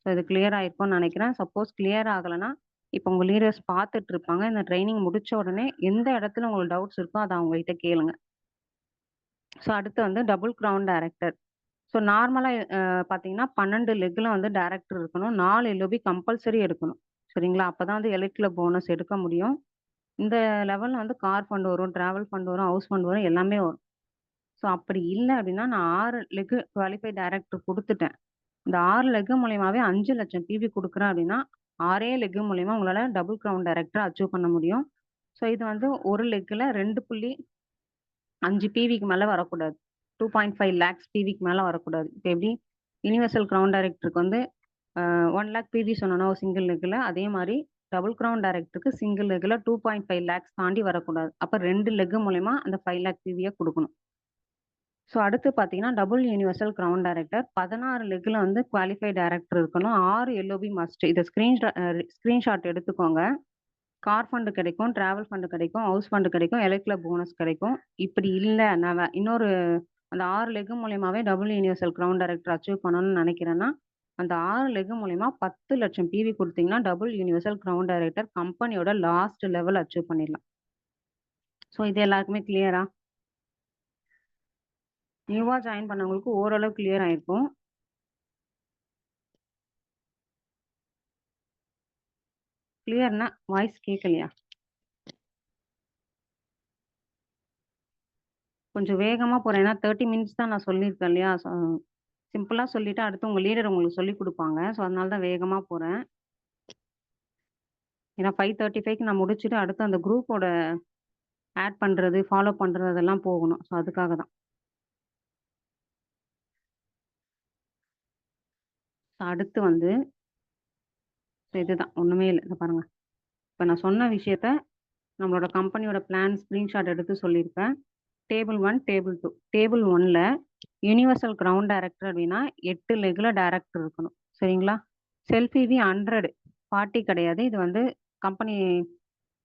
ஸோ இது கிளியர் ஆயிருக்கும்னு நெனைக்கிறேன். சப்போஸ் கிளியர் ஆகலன்னா, இப்ப உங்க லீடர்ஸ் பார்த்துட்டு இருப்பாங்க. இந்த ட்ரெய்னிங் முடிச்ச உடனே எந்த இடத்துல உங்களுக்கு டவுட்ஸ் இருக்கோ, அத அவங்ககிட்ட கேளுங்க. ஸோ அடுத்து வந்து டபுள் கிரவுன் டைரக்டர். ஸோ நார்மலா பார்த்தீங்கன்னா, 12 லெக்ல வந்து டைரக்டர் இருக்கணும். 4 எல்ஓபி கம்பல்சரி எடுக்கணும். சரிங்களா? அப்பதான் வந்து எலக்ட்ல போனஸ் எடுக்க முடியும். இந்த லெவல்ல வந்து கார் ஃபண்ட் வரும், டிராவல் ஃபண்ட் வரும், ஹவுஸ் ஃபண்ட் வரும், எல்லாமே வரும். ஸோ அப்படி இல்ல அப்படின்னா, நான் 6 லெக் குவாலிஃபைட் டைரக்டர் குடுத்துட்டேன். இந்த 6 லெக் மூலியமாவே 5,00,000 டிவி குடுக்குறேன் அப்படின்னா, 6 லெக் மூலியமா உங்களால டபுள் கிரவுன் டைரக்டர் அச்சீவ் பண்ண முடியும். ஸோ இது வந்து ஒரு லெக்ல 2.5 டிவிக்கு மேல வரக்கூடாது. 2.5 லேக்ஸ் டிவிக்கு மேல வரக்கூடாது. இப்ப எப்படி யுனிவர்சல் கிரவுன் டைரக்டருக்கு வந்து 1,00,000 பிவி சொன்னோம்னா ஒரு சிங்கிள் லெக்ல, அதே மாரி டபுள் கிரவுன் டைரக்டருக்கு சிங்கிள் லெக்ல 2.5 லேக்ஸ் தாண்டி வரக்கூடாது. அப்ப 2 லெக் மூலியமா அந்த 5,00,000 பிவிய குடுக்கணும். ஸோ அடுத்து பார்த்தீங்கன்னா, டபுள் யுனிவர்சல் கிரவுன் டைரக்டர் 16 லெக்ல வந்து குவாலிஃபைட் டைரக்டர் இருக்கணும். 6 எல்ஓபி மஸ்ட். இத ஸ்கிரீன்ஷாட் எடுத்துக்கோங்க. கார் ஃபண்ட் கிடைக்கும், டிராவல் ஃபண்ட் கிடைக்கும், ஹவுஸ் ஃபண்ட் கிடைக்கும், எலைட் கிளப் போனஸ் கிடைக்கும். இப்படி இல்ல நான் இன்னொரு அந்த 6 லெக் மூலியமாவே double universal crown director achieve பண்ணணும்னு நினைக்கிறேன்னா, அந்த 6 லெக் மூலியமா 10,00,000 பிவி குடுத்தீங்கன்னா, டபுள் யுனிவர்சல் கிரவுன் டைரக்டர் கம்பெனியோட லாஸ்ட் லெவல் அச்சீவ் பண்ணிடலாம். ஸோ இது எல்லாருக்குமே கிளியரா? நியூவா ஜாயின் பண்ணவங்களுக்கு ஓரளவு கிளியர் ஆயிருக்கும். கிளியர்னா வாய்ஸ் கேட்கலையா? கொஞ்சம் வேகமா போறேன். ஏன்னா 30 மினிட்ஸ் தான் நான் சொல்லியிருக்கேன் இல்லையா? சிம்பிளா சொல்லிட்டு அடுத்து உங்க லீடர் உங்களுக்கு சொல்லிக் குடுப்பாங்க. ஸோ அதனால தான் வேகமா போறேன். ஏன்னா 5:35க்கு நான் முடிச்சுட்டு அடுத்து அந்த குரூப்போட ஆட் பண்றது, ஃபாலோ பண்றது அதெல்லாம் போகணும். ஸோ அதுக்காக தான். அடுத்து வந்து இதுதான் ஒண்ணுமே இல்ல. இத பாருங்க. இப்ப நான் சொன்ன விஷயத்த நம்மளோட கம்பெனியோட பிளான் ஸ்கிரீன்ஷாட் எடுத்து சொல்லியிருப்பேன். Table 1, table 2. டேபிள் 1ல யுனிவர்சல் கிரவுண்ட் டைரக்டர் அப்டின்னா 8 லெக்ல டைரக்டர் இருக்கணும். சரிங்களா? செல்ஃப் இவி 100 40 கிடையாது. இது வந்து கம்பெனி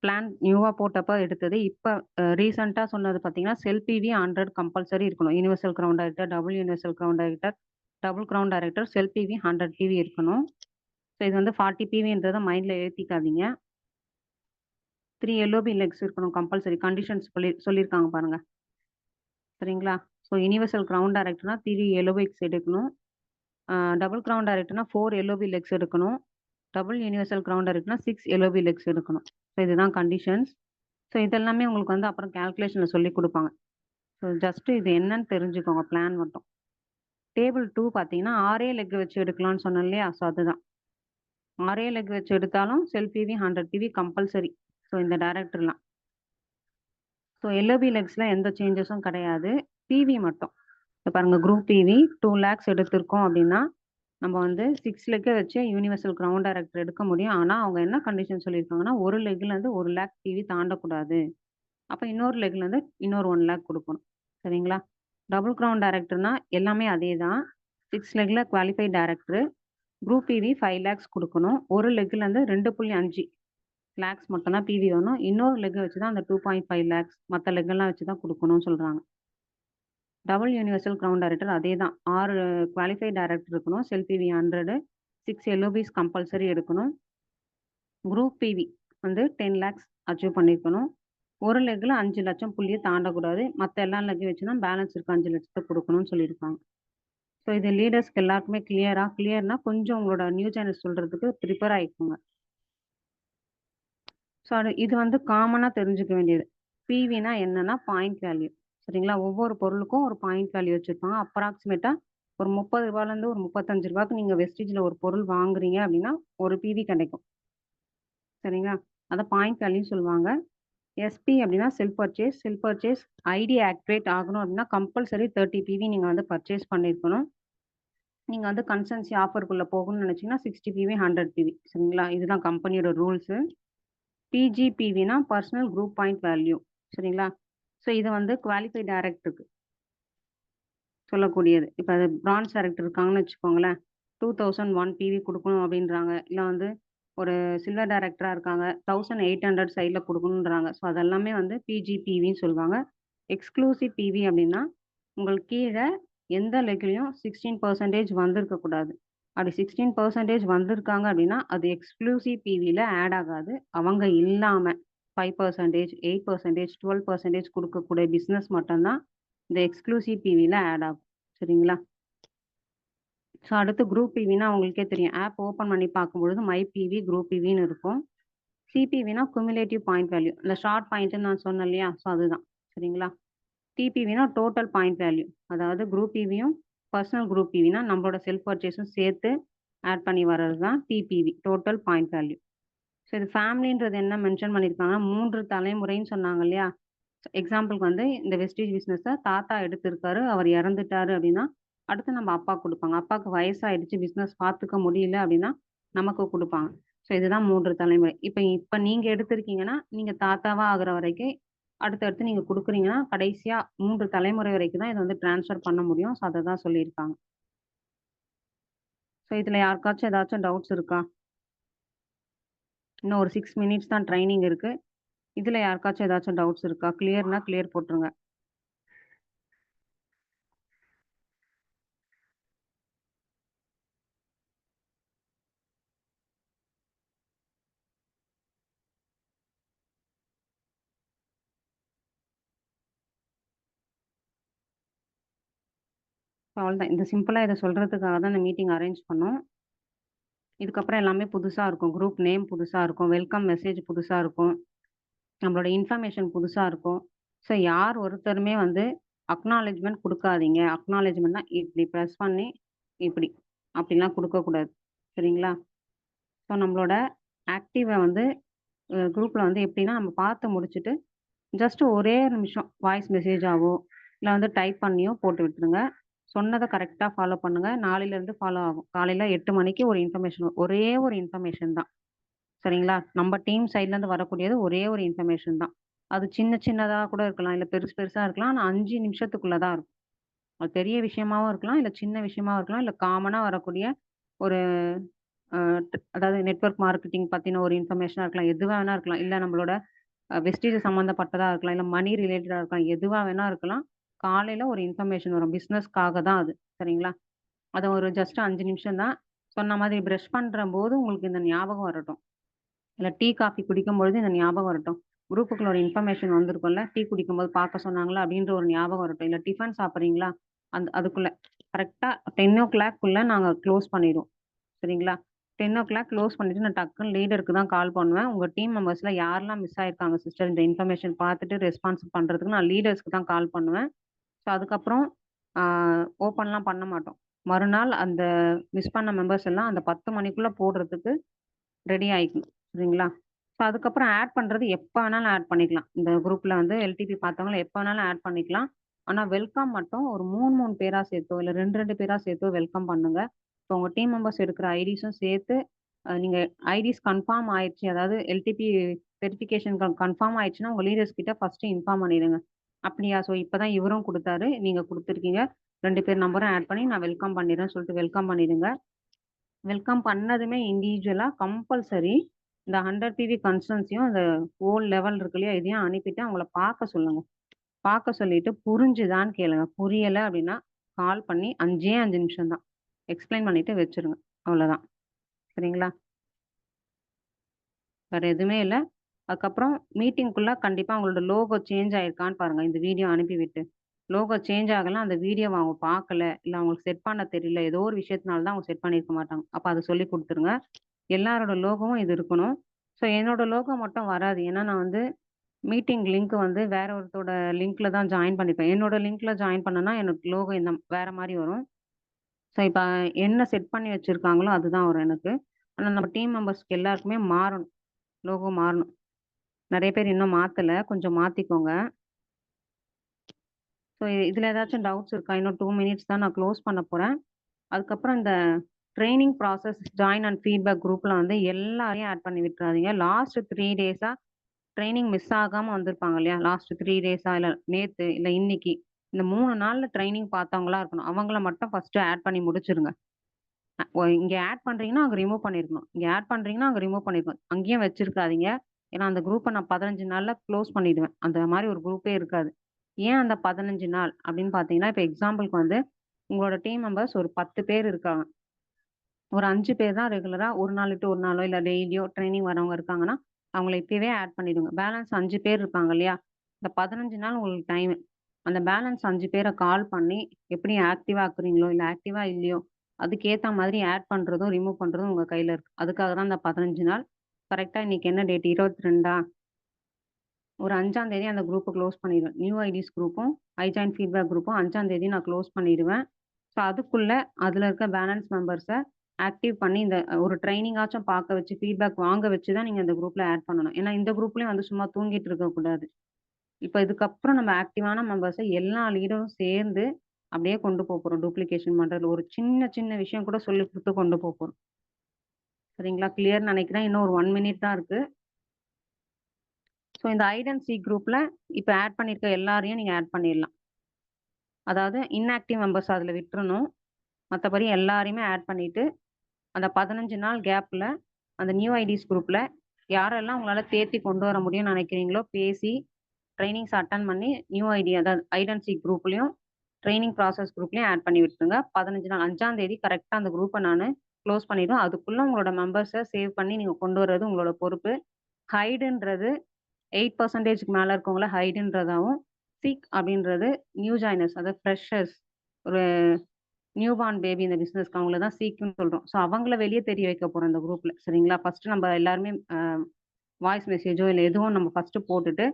பிளான் நியூவா போட்டப்ப எடுத்தது. இப்ப ரீசென்ட்டா சொன்னது பார்த்தீங்கன்னா, செல்ஃப் இவி 100 கம்பல்சரி இருக்கணும். Universal ground director, double universal ground director, double ground director, self இவி 100 பிவி இருக்கணும். ஸோ இது வந்து 40 பிவின்றத மைண்ட்ல ஏத்திக்காதீங்க. 3 எல்ஓபி லெக்ஸ் இருக்கணும் கம்பல்சரி. கண்டிஷன்ஸ் சொல்லியிருக்காங்க பாருங்க. சரிங்களா? ஸோ யுனிவர்சல் கிரவுண்ட் டைரக்டர்னா 3 எல்ஓபி லெக்ஸ் எடுக்கணும். டபுள் கிரவுண்ட் டைரக்டர்னா 4 எல்ஓபி லெக்ஸ் எடுக்கணும். டபுள் யுனிவர்சல் கிரவுண்ட் டைரக்டர்னா 6 எல்ஓபி லெக்ஸ் எடுக்கணும். ஸோ இதுதான் கண்டிஷன்ஸ். ஸோ இதெல்லாமே உங்களுக்கு வந்து அப்புறம் கால்குலேஷன்ல சொல்லிக் குடுப்பாங்க. ஸோ ஜஸ்ட் இது என்னன்னு தெரிஞ்சுக்கோங்க பிளான் மட்டும். டேபிள் 2 பார்த்தீங்கன்னா, 6 லெக் வச்சு எடுக்கலாம்னு சொன்னேன் இல்லையா? ஸோ அதுதான். 6 லெக் வச்சு எடுத்தாலும் self PV 100 PV compulsory. So இந்த டைரக்டர்லாம். ஸோ எல்ஓபி லெக்ஸ்ல எந்த சேஞ்சஸும் கிடையாது. பிவி மட்டும். இப்ப பாருங்க குரூப் பிவி 2 லேக்ஸ் எடுத்திருக்கோம் அப்படின்னா, நம்ம வந்து 6 லெக்க வச்சு யுனிவர்சல் கிரவுண்ட் டைரக்டர் எடுக்க முடியும். ஆனா, அவங்க என்ன கண்டிஷன் சொல்லியிருக்காங்கன்னா, ஒரு லெக்ல இருந்து 1 லேக் பிவி தாண்டக்கூடாது. அப்ப இன்னொரு லெக்ல இருந்து இன்னொரு 1 லேக் குடுக்கணும். சரிங்களா? டபுள் கிரவுண்ட் டைரக்டர்னா எல்லாமே அதே தான். 6 லெக்ல qualified director. Group PV 5 legs குடுக்கணும். ஒரு லெக்ல இருந்து 2.5 லேக்ஸ் மட்டும் தான் பிவி வரும். இன்னொரு லெக் வச்சு தான் அந்த 2.5 லேக்ஸ் மத்த லெக் எல்லாம் வச்சு தான் குடுக்கணும்னு சொல்றாங்க. டபுள் யுனிவர்சல் கிரவுண்ட் டைரக்டர் அதே தான். 6 குவாலிஃபைட் டைரக்டர் இருக்கணும். செல்ஃப் பிவி 100 6 எல்ஓபிஸ் கம்பல்சரி எடுக்கணும். குரூப் பிவி வந்து 10 லேக்ஸ் அச்சீவ் பண்ணியிருக்கணும். ஒரு லெக்ல 5 லட்சம் புள்ளிய தாண்டக்கூடாது. மத்த எல்லா லெக்கையும் வச்சு தான் பேலன்ஸ் இருக்க 5 லட்சத்த குடுக்கணும்னு சொல்லியிருக்காங்க. ஸோ இது லீடர்ஸ்க்கு எல்லாருக்குமே கிளியரா? கிளியர்னா கொஞ்சம் உங்களோட நியூ சேனல்ஸ் சொல்றதுக்கு ப்ரிப்பேர் ஆயிக்கோங்க. ஸோ இது வந்து காமனா தெரிஞ்சுக்க வேண்டியது. பிவினா என்னன்னா பாயிண்ட் வேல்யூ. சரிங்களா? ஒவ்வொரு பொருளுக்கும் ஒரு பாயிண்ட் வேல்யூ வச்சிருப்பாங்க. அப்ராக்ஸிமேட்டா ஒரு ரூ. 30லேருந்து ஒரு ரூ. 35க்கு நீங்க வெஸ்டீஜ்ல ஒரு பொருள் வாங்குறீங்க அப்படின்னா, ஒரு பிவி கிடைக்கும். சரிங்களா? அத பாயிண்ட் வேல்யூன்னு சொல்லுவாங்க. எஸ்பி அப்படின்னா self purchase. Self purchase ID activate ஆகணும் அப்படின்னா, கம்பல்சரி 30 பிவி நீங்க வந்து பர்ச்சேஸ் பண்ணியிருக்கணும். நீங்க வந்து கன்சல்டன்சி ஆஃபர்க்குள்ள போகணும்னு நினைச்சீங்கன்னா, 60 பிவி, 100 பிவி. சரிங்களா? இதுதான் கம்பெனியோட ரூல்ஸு. பிஜிபிவினா பர்சனல் குரூப் பாயிண்ட் வேல்யூ. சரிங்களா? ஸோ இது வந்து குவாலிஃபைட் டைரக்டருக்கு சொல்லக்கூடியது. இப்ப அது பிரான்ஸ் டைரக்டர் இருக்காங்கன்னு வச்சுக்கோங்களேன். 2001 பிவி குடுக்கணும் அப்படின்றாங்க. இல்ல வந்து ஒரு சில்வர் டைரக்டரா இருக்காங்க. 1800 சைட்ல குடுக்கணுன்றாங்க. ஸோ அதெல்லாமே வந்து பிஜிபிவின்னு சொல்லுவாங்க. எக்ஸ்க்ளூசிவ் பிவி அப்படின்னா, உங்களுக்கு கீழ எந்த லெக்லயும் 16% வந்திருக்க கூடாது. அப்படி 16% வந்திருக்காங்க அப்படின்னா, அது எக்ஸ்க்ளூசிவ் பிவில ஆட் ஆகாது. அவங்க இல்லாம 5%, 8%, 12% குடுக்கக்கூடிய பிசினஸ் மட்டும் தான் இந்த எக்ஸ்க்ளூசிவ் பிவில ஆட் ஆகும். சரிங்களா? ஸோ அடுத்து குரூப் பிவின்னா உங்களுக்கே தெரியும். ஆப் ஓப்பன் பண்ணி பார்க்கும்பொழுது மை பிவி, குரூப் பிவின்னு இருக்கும். சிபிவினா குமுலேட்டிவ் பாயிண்ட் வேல்யூ. இந்த ஷார்ட் பாயிண்ட்ன்னு நான் சொன்னேன் இல்லையா? ஸோ அதுதான். சரிங்களா? டிபிவினா டோட்டல் பாயிண்ட் வேல்யூ. அதாவது குரூப் பிவியும், பர்சனல் குரூப் பிவினா நம்மளோட செல்ஃப் பர்ச்சேஸும் சேர்த்து ஆட் பண்ணி வர்றது தான் DPV. Total point value. So இது ஃபேமிலின்றது என்ன மென்ஷன் பண்ணியிருக்காங்கன்னா, 3 தலைமுறைன்னு சொன்னாங்க இல்லையா? எக்ஸாம்பிள்க்கு வந்து இந்த வெஸ்டீஜ் பிசினஸ தாத்தா எடுத்திருக்காரு. அவர் இறந்துட்டாரு அப்படின்னா, அடுத்து நம்ம அப்பாக்கு குடுப்பாங்க. அப்பாக்கு வயசாயிடுச்சு பிசினஸ் பார்த்துக்க முடியல அப்படின்னா, நமக்கு குடுப்பாங்க. ஸோ இதுதான் 3 தலைமுறை. இப்ப நீங்க எடுத்திருக்கீங்கன்னா, நீங்க தாத்தாவா ஆகுற வரைக்கும் அடுத்தடுத்து நீங்க குடுக்குறீங்கன்னா, கடைசியா 3 தலைமுறை வரைக்கும் தான் இத வந்து ட்ரான்ஸ்ஃபர் பண்ண முடியும். ஸோ அததான் சொல்லியிருக்காங்க. ஸோ இதுல யாருக்காச்சும் ஏதாச்சும் டவுட்ஸ் இருக்கா? இன்னும் ஒரு 6 மினிட்ஸ் தான் ட்ரெய்னிங் இருக்கு. இதுல யாருக்காச்சும் ஏதாச்சும் டவுட்ஸ் இருக்கா? கிளியர்னா கிளியர் போட்டுருங்க. அவ்வளதான். இந்த சிம்பிளா இத சொல்றதுக்காக தான் இந்த மீட்டிங் அரேஞ்ச் பண்ணோம். இதுக்கப்புறம் எல்லாமே புதுசா இருக்கும். குரூப் நேம் புதுசா இருக்கும். வெல்கம் மெசேஜ் புதுசா இருக்கும். நம்மளோட இன்ஃபர்மேஷன் புதுசா இருக்கும். ஸோ யார் ஒருத்தருமே வந்து அக்னாலெட்ஜ்மென்ட் குடுக்காதீங்க. அக்னாலெட்ஜ்மென்ட்னா இப்டி பிரஸ் பண்ணி இப்டி அப்டிலாம் குடுக்கக்கூடாது. சரிங்களா? ஸோ நம்மளோட ஆக்டிவ வந்து குரூப்ல வந்து எப்டின்னா நம்ம பார்த்து முடிச்சுட்டு, ஜஸ்ட் ஒரே நிமிஷம் வாய்ஸ் மெசேஜாவோ, இல்ல வந்து டைப் பண்ணியோ போட்டு விட்டுருங்க. சொன்னத கரெக்ட்டா ஃபாலோ பண்ணுங்க. நாளைலருந்து ஃபாலோ ஆகும். காலையில 8 மணிக்கு ஒரு இன்ஃபர்மேஷன் ஒரே ஒரு இன்ஃபர்மேஷன் தான். சரிங்களா? நம்ம டீம் சைட்லருந்து வரக்கூடியது ஒரே ஒரு இன்ஃபர்மேஷன் தான். அது சின்ன சின்னதா கூட இருக்கலாம். இல்ல பெருசு பெருசா இருக்கலாம். ஆனா 5 நிமிஷத்துக்குள்ள தான் இருக்கும். அது பெரிய விஷயமாவும் இருக்கலாம். இல்ல சின்ன விஷயமாவும் இருக்கலாம். இல்ல காமனா வரக்கூடிய ஒரு அ அதாவது நெட்வொர்க் மார்க்கெட்டிங் பத்தின ஒரு இன்ஃபர்மேஷனா இருக்கலாம். எதுவா வேணா இருக்கலாம். இல்ல நம்மளோட வெஸ்டீஜ் சம்மந்தப்பட்டதா இருக்கலாம். இல்ல மணி ரிலேட்டடா இருக்கலாம். எதுவா வேணா இருக்கலாம். காலையில ஒரு இன்ஃபர்மேஷன் வரும். பிசினஸ்க்காக தான் அது. சரிங்களா? அது ஒரு ஜஸ்ட் 5 நிமிஷம் தான். சொன்ன மாதிரி பிரஷ் பண்றம்போது உங்களுக்கு இந்த ஞாபகம் வரட்டும். இல்ல டீ, காஃபி குடிக்கும்பொழுது இந்த ஞாபகம் வரட்டும். குரூப்புக்குள்ள ஒரு இன்ஃபர்மேஷன் வந்திருக்கும்ல. டீ குடிக்கும்போது பார்க்க சொன்னாங்களா அப்டின்ற ஒரு ஞாபகம் வரட்டும். இல்ல டிஃபன் சாப்பிடுறீங்களா? அதுக்குள்ள கரெக்ட்டா 10:00க்குள்ள நாங்க குளோஸ் பண்ணிருவோம். சரிங்களா? 10:00 க்ளோஸ் பண்ணிட்டு நான் டக்குன்னு லீடருக்கு தான் கால் பண்ணுவேன். உங்க டீம் மெம்பர்ஸ்ல யாரெல்லாம் மிஸ் ஆயிருக்காங்க சிஸ்டர் இந்த இன்ஃபர்மேஷன் பார்த்துட்டு ரெஸ்பான்ஸ் பண்றதுக்கு நான் லீடர்ஸ்க்கு தான் கால் பண்ணுவேன். ஸோ அதுக்கப்புறம் ஆ ஓப்பன்லாம் பண்ண மாட்டோம். மறுநாள் அந்த மிஸ் பண்ண மெம்பர்ஸ் எல்லாம் அந்த 10 மணிக்குள்ள போடுறதுக்கு ரெடி ஆயிக்கணும். சரிங்களா? ஸோ அதுக்கப்புறம் ஆட் பண்றது எப்ப வேணாலும் ஆட் பண்ணிக்கலாம். இந்த குரூப்ல வந்து எல்டிபி பார்த்தவங்கள எப்ப வேணாலும் ஆட் பண்ணிக்கலாம். ஆனா வெல்கம் மட்டும் ஒரு 3, 3 பேரா சேர்த்தோ, இல்ல 2, 2 பேரா சேர்த்தோ வெல்கம் பண்ணுங்க. இப்போ உங்க டீம் மெம்பர்ஸ் எடுக்கிற ஐடிஸும் சேர்த்து நீங்க ஐடிஸ் கன்ஃபார்ம் ஆயிடுச்சு. அதாவது எல்டிபி வெரிஃபிகேஷன் கன்ஃபார்ம் ஆயிடுச்சுன்னா, உங்க லீடர்ஸ் கிட்ட ஃபர்ஸ்ட் இன்ஃபார்ம் பண்ணிடுங்க. அப்படியா? ஸோ இப்பதான் இவரும் குடுத்தாரு. நீங்க குடுத்துருக்கீங்க. 2 பேர் நம்பரும் ஆட் பண்ணி நான் வெல்கம் பண்ணிடுறேன்னு சொல்லிட்டு வெல்கம் பண்ணிடுங்க. வெல்கம் பண்ணதுமே இண்டிவிஜுவலா கம்பல்சரி இந்த 100 பிவி கன்ஸ்டன்ஸையும் அந்த ஹோல் லெவல் இருக்கு இல்லையா? இதையும் அனுப்பிட்டு அவங்கள பார்க்க சொல்லுங்க. பார்க்க சொல்லிட்டு புரிஞ்சுதான்னு கேளுங்க. புரியல அப்படின்னா, கால் பண்ணி 5ஏ 5 நிமிஷம் தான். எக்ஸ்ப்ளைன் பண்ணிட்டு வச்சுருங்க. அவ்வளோதான். சரிங்களா? வேற எதுவுமே இல்ல. அதுக்கப்புறம் மீட்டிங்க்குள்ள கண்டிப்பா அவங்களோட லோகோ சேஞ்ச் ஆயிருக்கான்னு பாருங்க. இந்த வீடியோ அனுப்பிவிட்டு. லோகோ சேஞ்ச் ஆகல. அந்த வீடியோவ அவங்க பார்க்கல. இல்ல அவங்களுக்கு செட் பண்ண தெரியல. ஏதோ ஒரு விஷயத்தினால தான் அவங்க செட் பண்ணியிருக்க மாட்டாங்க. அப்ப அத சொல்லிக் குடுத்துருங்க. எல்லாரோட லோகோவும் இது இருக்கணும். ஸோ என்னோட லோகோ மட்டும் வராது. ஏன்னா நான் வந்து மீட்டிங் லிங்க் வந்து வேற ஒருத்தரோட லிங்க்ல தான் ஜாயின் பண்ணிப்பேன். என்னோட லிங்க்ல ஜாயின் பண்ணேன்னா எனக்கு லோகோ இந்த வேற மாரி வரும். ஸோ இப்ப என்ன செட் பண்ணி வச்சிருக்காங்களோ அதுதான் வரும் எனக்கு. ஆனா நம்ம டீம் மெம்பர்ஸ்க்கு எல்லாருக்குமே மாறணும். லோகோ மாறணும். நெறைய பேர் இன்னும் மாத்தல. கொஞ்சம் மாத்திக்கோங்க. ஸோ இதுல ஏதாச்சும் டவுட்ஸ் இருக்கா? இன்னும் 2 மினிட்ஸ் தான் நான் க்ளோஸ் பண்ண போறேன். அதுக்கப்புறம் இந்த training process join and feedback குரூப்ல வந்து எல்லாரையும் ஆட் பண்ணி விட்டுறாதீங்க. லாஸ்ட் 3 டேஸா ட்ரெய்னிங் மிஸ் ஆகாம வந்திருப்பாங்க இல்லையா? லாஸ்ட் 3 டேஸா இல்ல நேத்து, இல்ல இன்னைக்கு. இந்த 3 நாள்ல ட்ரெய்னிங் பார்த்தவங்களா இருக்கணும். அவங்கள மட்டும் ஃபர்ஸ்ட்டு ஆட் பண்ணி முடிச்சுருங்க. இங்க ஆட் பண்றீங்கன்னா, அங்க ரிமூவ் பண்ணியிருக்கணும். இங்க ஆட் பண்றீங்கன்னா, அங்க ரிமூவ் பண்ணியிருக்கணும். அங்கேயும் வச்சிருக்காதீங்க. ஏன்னா, அந்த குரூப்ப நான் 15 நாள்ல க்ளோஸ் பண்ணிடுவேன். அந்த மாரி ஒரு குரூப்பே இருக்காது. ஏன் அந்த 15 நாள் அப்படின்னு பார்த்தீங்கன்னா, இப்ப எக்ஸாம்பிள்க்கு வந்து உங்களோட டீம் மெம்பர்ஸ் ஒரு 10 பேர் இருக்காங்க. ஒரு 5 பேர் தான் ரெகுலரா ஒரு நாள் விட்டு ஒரு நாளோ, இல்ல டெய்லியோ ட்ரெய்னிங் வரவங்க இருக்காங்கன்னா, அவங்கள இப்பவே ஆட் பண்ணிடுங்க. பேலன்ஸ் 5 பேர் இருப்பாங்க இல்லையா? இந்த 15 நாள் உங்களுக்கு டைமு. அந்த பேலன்ஸ் 5 பேர கால் பண்ணி, எப்படி ஆக்டிவா ஆக்குறீங்களோ, இல்ல ஆக்டிவா இல்லையோ, அதுக்கேத்த மாதிரி ஆட் பண்றதும், ரிமூவ் பண்றதும் உங்க கையில இருக்கு. அதுக்காக தான் இந்த 15 நாள். கரெக்ட்டா இன்னைக்கு என்ன டேட் 22 ஒரு 5ஆம் தேதி அந்த குரூப்ப க்ளோஸ் பண்ணிருவேன். நியூ ஐடிஸ் குரூப்பும், ஐ ஜாயின் ஃபீட்பேக் குரூப்பும் 5ஆம் தேதி நான் க்ளோஸ் பண்ணிடுவேன். ஸோ அதுக்குள்ள அதுல இருக்க பேலன்ஸ் மெம்பர்ஸ ஆக்டிவ் பண்ணி இந்த ஒரு ட்ரெய்னிங்காச்சும் பார்க்க வச்சு, ஃபீட்பேக் வாங்க வச்சு தான் நீங்க இந்த குரூப்ல ஆட் பண்ணணும். ஏன்னா இந்த குரூப்லயும் வந்து சும்மா தூங்கிட்டு இருக்கக்கூடாது. இப்ப இதுக்கப்புறம் நம்ம ஆக்டிவான மெம்பர்ஸ எல்லா லீடரும் சேர்ந்து அப்படியே கொண்டு போறோம். டூப்ளிகேஷன் பண்றதுல ஒரு சின்ன சின்ன விஷயம் கூட சொல்லிக் குடுத்து கொண்டு போறோம். சரிங்களா? கிளியர்ன்னு நெனைக்கிறேன். இன்னும் ஒரு 1 மினிட் தான் இருக்கு. ஸோ இந்த ஹைட் அண்ட் சீக் குரூப்ல இப்ப ஆட் பண்ணியிருக்க எல்லாரையும் நீங்க ஆட் பண்ணிடலாம். அதாவது இன்ஆக்டிவ் மெம்பர்ஸ் அதுல விட்டுறணும். மத்தபடி எல்லாரையுமே ஆட் பண்ணிட்டு, அந்த 15 நாள் கேப்ல அந்த நியூ ஐடிஸ் குரூப்ல யாரெல்லாம் உங்களால தேத்தி கொண்டு வர முடியும்னு நினைக்கிறீங்களோ பேசி ட்ரெய்னிங்ஸ் அட்டெண்ட் பண்ணி நியூ ஐடி அதாவது ஹைட் அண்ட் சீக் குரூப்லயும், ட்ரெய்னிங் ப்ராசஸ் குரூப்லயும் ஆட் பண்ணி விட்டுருங்க. 15 நாள் 5ஆம் தேதி கரெக்ட்டா அந்த குரூப்ப நானு குளோஸ் பண்ணிடுவேன். அதுக்குள்ள உங்களோட மெம்பர்ஸ சேவ் பண்ணி நீங்க கொண்டு வர்றது உங்களோட பொறுப்பு. ஹைடுன்றது 8% மேல இருக்கவங்கள ஹைடுன்றதாவும், சீக் அப்படின்றது நியூ ஜாயினர்ஸ் அதாவது ஃப்ரெஷர்ஸ் ஒரு நியூ பார்ன் பேபி இந்த பிசினஸ்க்கு அவங்கள தான் சீக்ன்னு சொல்றோம். ஸோ அவங்கள வெளிய தெரிய வைக்க போறோம் இந்த குரூப்ல. சரிங்களா? ஃபர்ஸ்ட்டு நம்ம எல்லாருமே வாய்ஸ் மெசேஜோ இல்ல எதுவும் நம்ம ஃபர்ஸ்ட்டு போட்டுட்டு,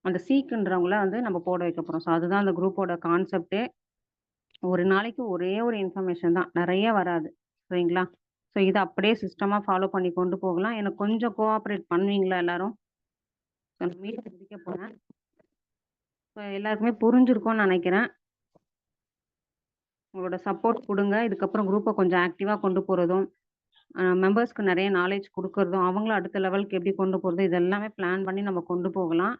அந்த சீக்ன்றவங்கள வந்து நம்ம போட வைக்க போறோம். ஸோ அதுதான் அந்த குரூப்போட கான்செப்ட்டே. ஒரு நாளைக்கு ஒரே ஒரு இன்ஃபர்மேஷன் தான். நெறைய வராது. சரிங்களா? ஸோ இத அப்படியே சிஸ்டமா ஃபாலோ பண்ணி கொண்டு போகலாம். எனக்கு கொஞ்சம் கோஆப்பரேட் பண்ணுவீங்களா எல்லாரும்? ஸோ நான் மீட்டிங் முடிக்க போறேன். ஸோ எல்லாருக்குமே புரிஞ்சிருக்கும்னு நெனைக்கிறேன். உங்களோட சப்போர்ட் குடுங்க. இதுக்கப்புறம் குரூப்ப கொஞ்சம் ஆக்டிவா கொண்டு போறதும், மெம்பர்ஸ்க்கு நெறைய நாலேட்ஜ் குடுக்குறதும், அவங்கள அடுத்த லெவலுக்கு எப்படி கொண்டு போறது, இது எல்லாமே பிளான் பண்ணி நம்ம கொண்டு போகலாம்.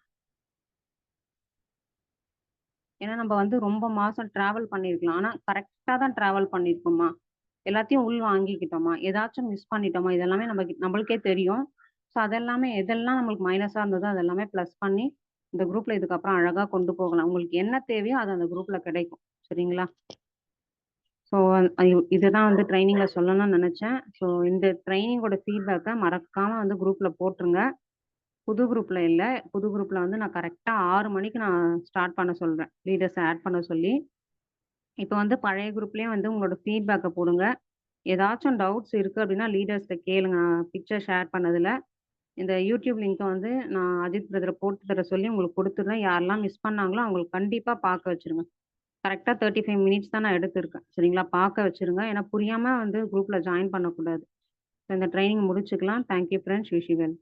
ஏன்னா நம்ம வந்து ரொம்ப மாசம் டிராவல் பண்ணியிருக்கலாம். ஆனா கரெக்ட்டா தான் டிராவல் பண்ணியிருக்கோமா? எல்லாத்தையும் உள் வாங்கிக்கிட்டோமா? ஏதாச்சும் மிஸ் பண்ணிட்டோமா? இது எல்லாமே நம்மளுக்கே தெரியும். ஸோ அதெல்லாமே எதெல்லாம் நம்மளுக்கு மைனஸா இருந்ததோ, அது எல்லாமே பிளஸ் பண்ணி, இந்த குரூப்ல இதுக்கப்புறம் அழகா கொண்டு போகலாம். உங்களுக்கு என்ன தேவையோ அது அந்த குரூப்ல கிடைக்கும். சரிங்களா? ஸோ இதுதான் வந்து ட்ரெய்னிங்ல சொல்லணும்னு நெனச்சேன். ஸோ இந்த ட்ரெய்னிங்கோட ஃபீட்பேக்க மறக்காம வந்து குரூப்ல போட்டுருங்க. புது குரூப்ல இல்ல. புது குரூப்ல வந்து நான் கரெக்ட்டா 6 மணிக்கு நான் ஸ்டார்ட் பண்ண சொல்றேன். லீடர்ஸ ஆட் பண்ண சொல்லி. இப்ப வந்து பழைய குரூப்லயே வந்து உங்களோட ஃபீட்பேக்க போடுங்க. ஏதாச்சும் டவுட்ஸ் இருக்கு அப்டின்னா லீடர்ஸ்ட்ட கேளுங்க. நான் பிக்சர் ஷேர் பண்ணதுல. இந்த யூடியூப் லிங்க்க வந்து நான் அஜித் பிரதர போட்டு தர சொல்லி உங்களுக்கு குடுத்துடுறேன். யாரெல்லாம் மிஸ் பண்ணாங்களோ அவங்களுக்கு கண்டிப்பா பார்க்க வச்சுருங்க. கரெக்ட்டா 35 மினிட்ஸ் தான் நான் எடுத்திருக்கேன். சரிங்களா? பார்க்க வச்சுருங்க. ஏன்னா புரியாம வந்து குரூப்ல ஜாயின் பண்ணக்கூடாது. இந்த ட்ரெய்னிங் முடிச்சுக்கலாம். Thank you friends. Wish you well.